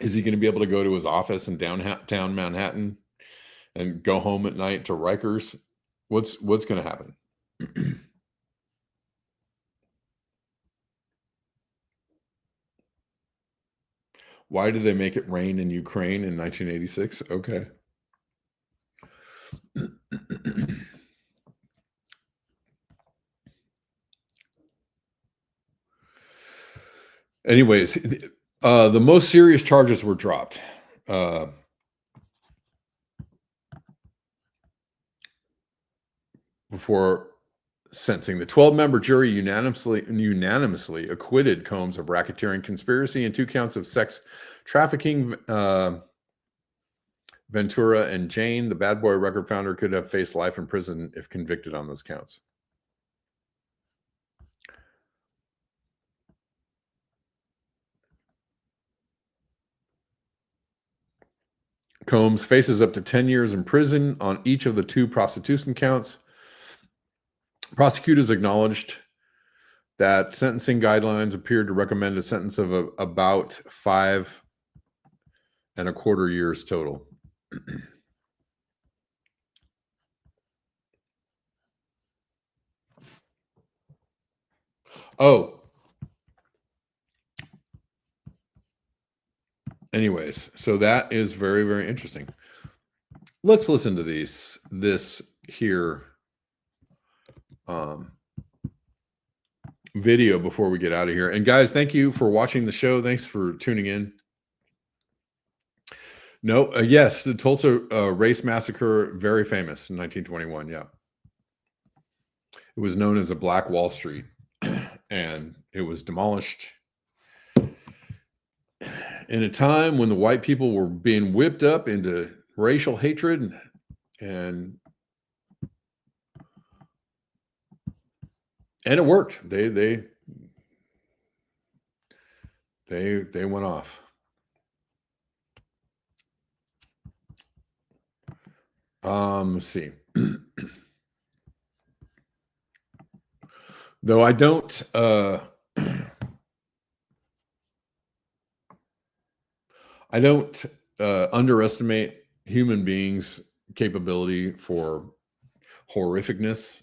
Is he going to be able to go to his office in downtown Manhattan and go home at night to Rikers? What's going to happen? Why did they make it rain in Ukraine in 1986? Okay. Anyways, the most serious charges were dropped. Before sentencing, the 12-member jury unanimously acquitted Combs of racketeering conspiracy and 2 counts of sex trafficking. Ventura and Jane, the Bad Boy record founder, could have faced life in prison if convicted on those counts. Combs faces up to 10 years in prison on each of the 2 prostitution counts. Prosecutors acknowledged that sentencing guidelines appeared to recommend a sentence of about 5.25 years total. Oh. Anyways, so that is very, very interesting. Let's listen to this here video before we get out of here. And guys, thank you for watching the show. Thanks for tuning in. No, yes, the Tulsa race massacre, very famous in 1921. Yeah. It was known as a Black Wall Street, and it was demolished in a time when the white people were being whipped up into racial hatred, and it worked. They went off. Let's see. Though I don't underestimate human beings' capability for horrificness.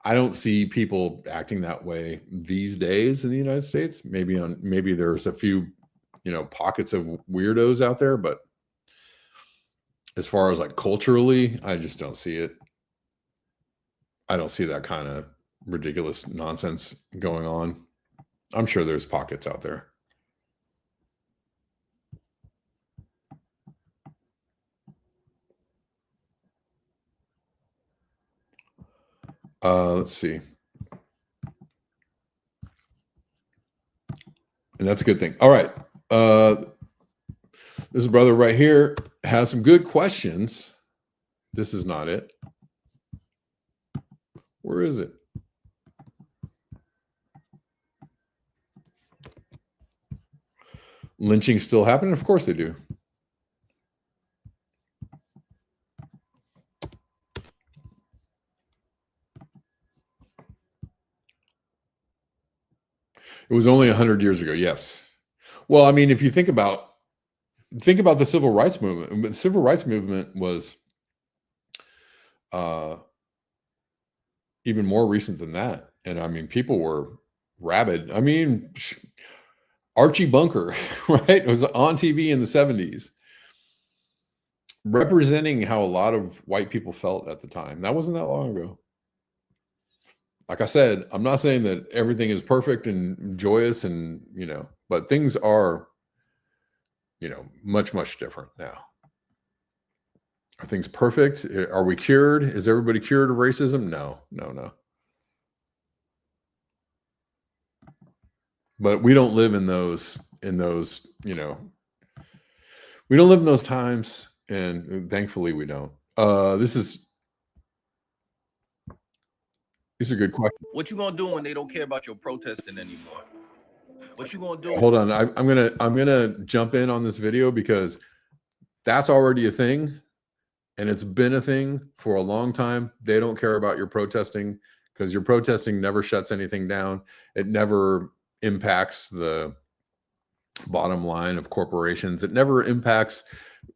I don't see people acting that way these days in the United States. Maybe there's a few, pockets of weirdos out there, but as far as like culturally, I just don't see it. I don't see that kind of ridiculous nonsense going on. I'm sure there's pockets out there. Let's see. And that's a good thing. All right. This brother right here has some good questions. This is not it. Where is it? Lynching still happening? Of course they do. It was only 100 years ago. Yes. Well, I mean, if you think about the civil rights movement. The civil rights movement was even more recent than that. And I mean, people were rabid. I mean, Archie Bunker, right? It was on TV in the 70s, representing how a lot of white people felt at the time. That wasn't that long ago. Like I said, I'm not saying that everything is perfect and joyous and, but things are, much, much different now. Are things perfect? Are we cured? Is everybody cured of racism? No. But we don't live in those, we don't live in those times. And thankfully we don't. These are good questions. What you gonna do when they don't care about your protesting anymore? What you gonna do? Hold on. I'm gonna jump in on this video because that's already a thing. And it's been a thing for a long time. They don't care about your protesting because your protesting never shuts anything down. It never impacts the bottom line of corporations. It never impacts,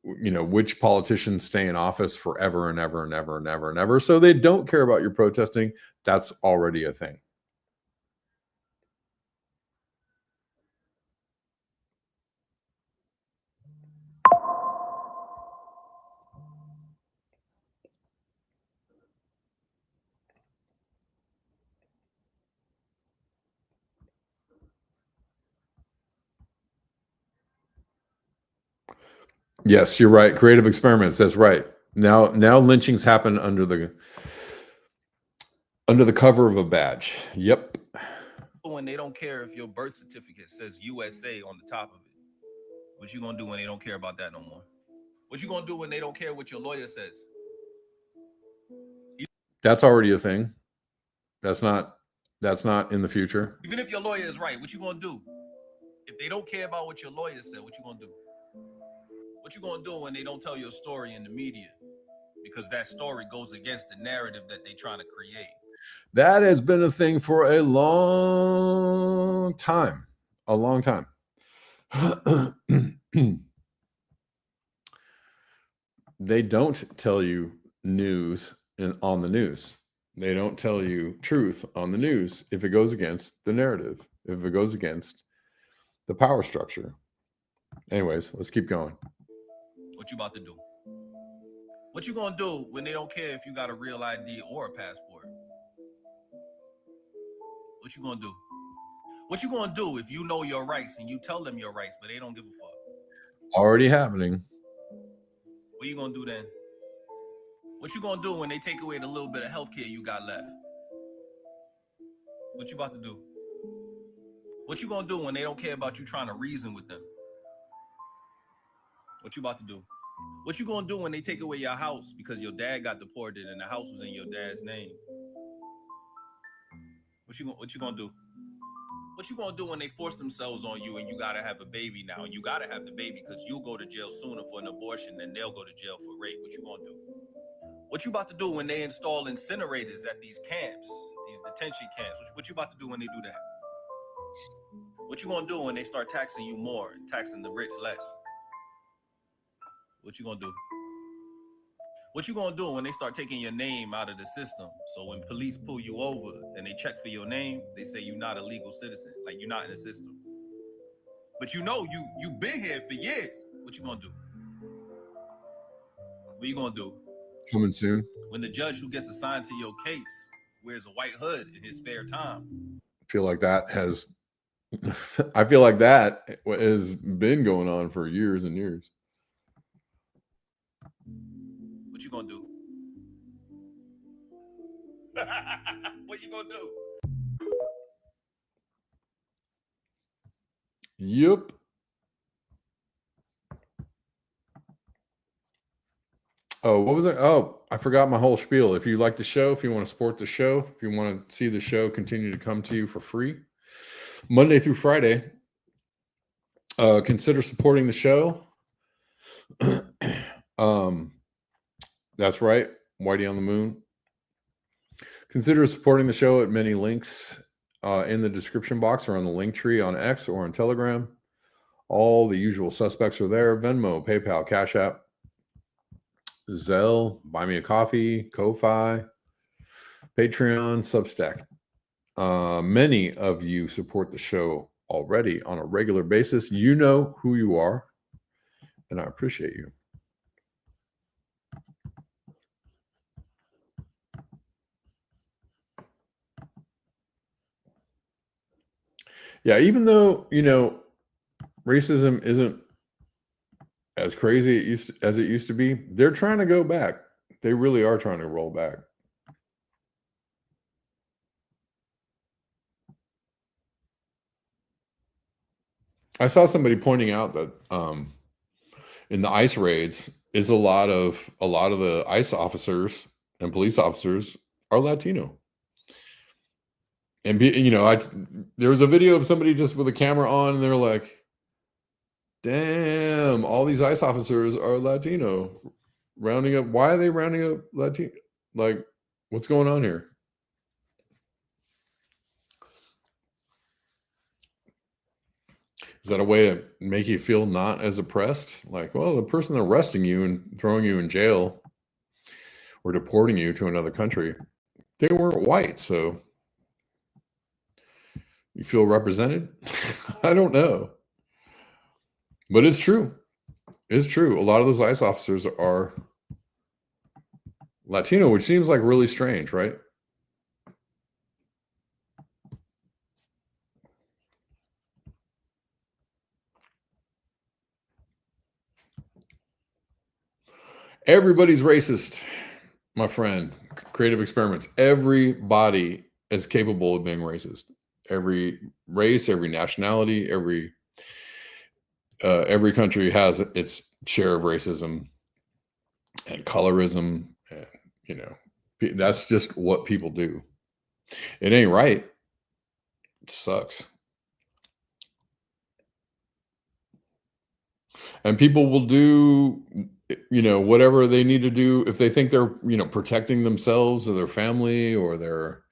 which politicians stay in office forever and ever and ever and ever and ever. So they don't care about your protesting. That's already a thing. Yes, you're right. Creative experiments. That's right. Now lynchings happen under the cover of a badge. Yep. When they don't care if your birth certificate says USA on the top of it, what you gonna do when they don't care about that no more? What you gonna do when they don't care what your lawyer says? That's already a thing. That's not in the future. Even if your lawyer is right, what you gonna do? If they don't care about what your lawyer said, what you gonna do? What you gonna do when they don't tell your story in the media? Because that story goes against the narrative that they're trying to create. That has been a thing for a long time. A long time. They don't tell you news on the news. They don't tell you truth on the news if it goes against the narrative, if it goes against the power structure. Anyways, let's keep going. What you about to do? What you gonna do when they don't care if you got a real ID or a passport? What you gonna do? What you gonna do if you know your rights and you tell them your rights, but they don't give a fuck? Already happening. What you gonna do then? What you gonna do when they take away the little bit of healthcare you got left? What you about to do? What you gonna do when they don't care about you trying to reason with them? What you about to do? What you gonna do when they take away your house because your dad got deported and the house was in your dad's name? What you gonna do? What you gonna do when they force themselves on you and you gotta have a baby now? And you gotta have the baby because you'll go to jail sooner for an abortion than they'll go to jail for rape. What you gonna do? What you about to do when they install incinerators at these camps, these detention camps? What you about to do when they do that? What you gonna do when they start taxing you more and taxing the rich less? What you gonna do? What you gonna do when they start taking your name out of the system? So when police pull you over and they check for your name, they say you're not a legal citizen, like you're not in the system. But you know you've been here for years. What you gonna do? What you gonna do? Coming soon. When the judge who gets assigned to your case wears a white hood in his spare time. I feel like that has been going on for years and years. What you gonna do? What you gonna do? Yep. Oh, what was it? Oh, I forgot my whole spiel. If you like the show, if you want to support the show, if you want to see the show continue to come to you for free, Monday through Friday, consider supporting the show. That's right, Whitey on the Moon. Consider supporting the show at many links in the description box or on the link tree on X or on Telegram. All the usual suspects are there: Venmo, PayPal, Cash App, Zelle, Buy Me a Coffee, Ko-Fi, Patreon, Substack. Many of you support the show already on a regular basis. You know who you are, and I appreciate you. Yeah, even though, racism isn't as crazy as it used to be, they're trying to go back. They really are trying to roll back. I saw somebody pointing out that in the ICE raids is a lot of the ICE officers and police officers are Latino. And there was a video of somebody just with a camera on, and they're like, "Damn, all these ICE officers are Latino, rounding up. Why are they rounding up Latino? Like, what's going on here?" Is that a way to make you feel not as oppressed? Like, well, the person arresting you and throwing you in jail or deporting you to another country, they weren't white, so you feel represented? I don't know. But it's true. It's true. A lot of those ICE officers are Latino, which seems like really strange, right? Everybody's racist, my friend. Creative experiments. Everybody is capable of being racist. Every race, every nationality, every country has its share of racism and colorism. And, that's just what people do. It ain't right. It sucks. And people will do, whatever they need to do if they think they're, protecting themselves or their family or their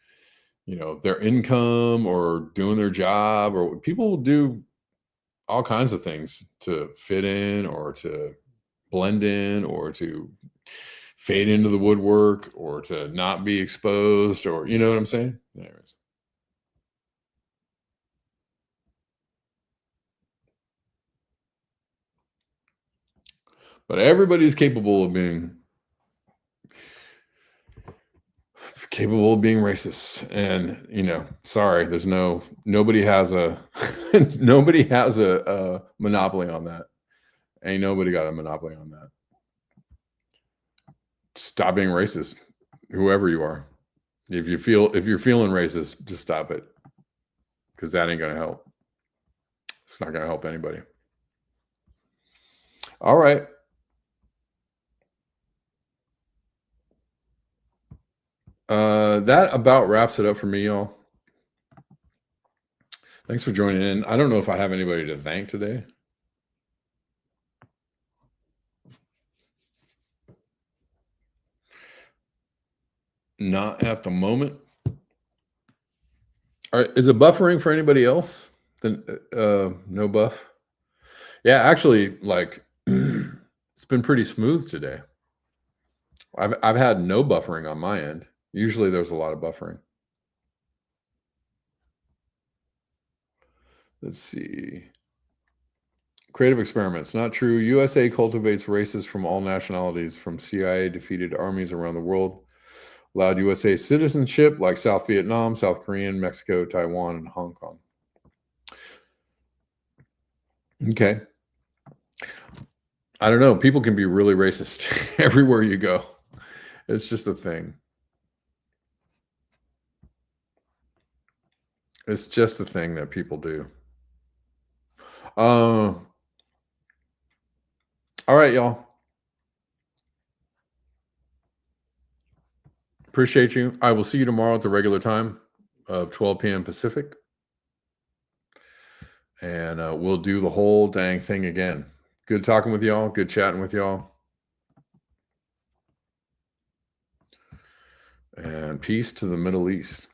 income or doing their job, or people will do all kinds of things to fit in or to blend in or to fade into the woodwork or to not be exposed, or, you know what I'm saying? Anyways. But everybody's capable of being racist. And, sorry, there's nobody has a monopoly on that. Ain't nobody got a monopoly on that. Stop being racist, whoever you are. If you're feeling racist, just stop it, because that ain't going to help. It's not going to help anybody. All right. That about wraps it up for me, y'all. Thanks for joining in. I don't know if I have anybody to thank today. Not at the moment. All right, is it buffering for anybody else? Then no buff. Yeah, actually, it's been pretty smooth today. I've had no buffering on my end. Usually there's a lot of buffering. Let's see. Creative experiments. Not true. USA cultivates racists from all nationalities, from CIA defeated armies around the world. Allowed USA citizenship like South Vietnam, South Korean, Mexico, Taiwan, and Hong Kong. Okay. I don't know. People can be really racist everywhere you go. It's just a thing. It's just a thing that people do. All right, y'all. Appreciate you. I will see you tomorrow at the regular time of 12 p.m. Pacific. And we'll do the whole dang thing again. Good talking with y'all. Good chatting with y'all. And peace to the Middle East.